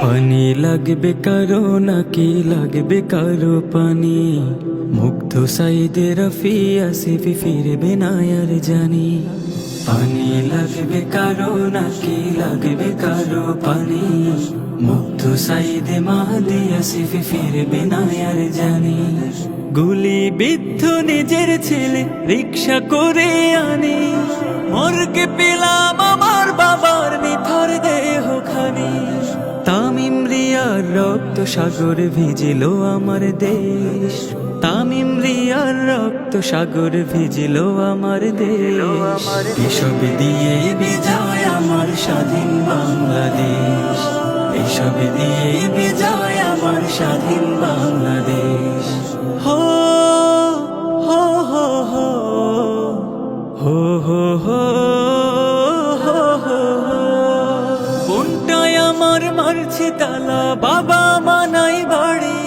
পানি লাগবে কারো নাকি লাগবে কারো পানি, মুগ্ধ সাইদে রফি আসিফি ফিরবে না আর জানি। পানি লাগবে কারো নাকি লাগবে কারো পানি, মুগ্ধ সাইদে মাহদি আসিফি ফিরবে না আর জানি। গুলি বিদ্ধ নিজের ছেলে রিক্সা করে আনি, মর্গে পেলাম আমার বাবার নিথর দেহ খানি। তামিম রিয়ার রক্ত সাগর ভিজিল আমার দেশ, তামিম রিয়ার রক্ত সাগর ভিজিল আমার দেশ। এসব দিয়ে বিজয় আমার স্বাধীন বাংলাদেশ, এসব দিয়ে বিজয় আমার স্বাধীন বাংলাদেশ। হো হো হো হো হো হো হো হো হো। কোনটায় আমার মারছে তালা, বাবা মানাই বাড়ি,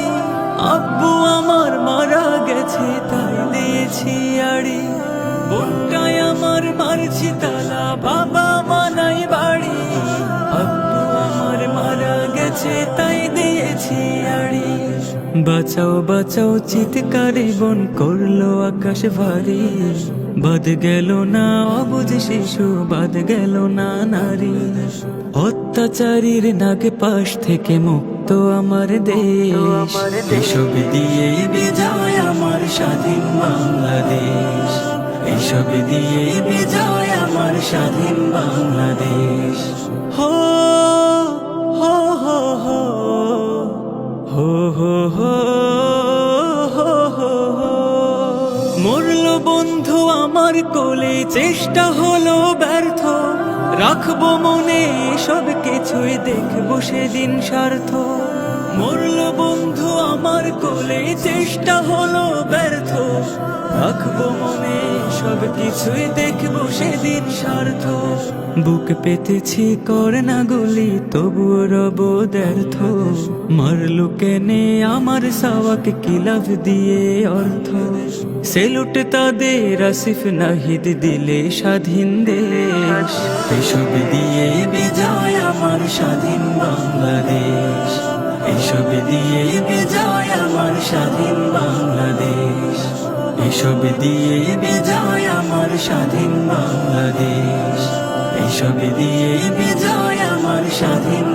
আব্বু আমার মারা গেছে তাই দিয়েছি আড়ি। কোনটায় আমার মারছে তালা, বাবা মানাই বাড়ি, আব্বু আমার মারা গেছে তাই দিয়েছি আড়ি। বাঁচাও বাঁচাও চিৎকারে বন করলো আকাশ ভারী, বাদ গেল না অবুঝ শিশু, বাদ গেল না নারী। অত্যাচারীর নাগ পাশ থেকে মুক্ত আমার দেশ, এসব দিয়ে বিজয় আমার স্বাধীন বাংলাদেশ, এসব দিয়ে বিজয় আমার স্বাধীন বাংলাদেশ। হো হো হো হো হো হো হো হো হো হো। মরল বন্ধু আমার কোলে, চেষ্টা হলো ব্যর্থ, রাখবো মনে সব কিছুই দেখবো সেদিন স্বার্থ। মরল বন্ধু আমার কোলে, চেষ্টা হলো ব্যর্থ, রাখবো মনে সব কিছুই দেখবো সেদিন স্বার্থ। বুক পেতেছি করে না গুলি তবুও রব ব্যর্থ, মারলু কেনে আমার সাওয়াক কি লাভ দিয়ে অর্থ। সেলুট তাদের আসিফ নাহিদ দিলে স্বাধীন দেশ, এসব দিয়ে বিজয় আমার স্বাধীন বাংলাদেশ, এসব দিয়ে বিজয় আমার স্বাধীন বাংলাদেশ, এসব দিয়ে বিজয় আমার স্বাধীন বাংলাদেশ, এসব দিয়ে বিজয় আমার স্বাধীন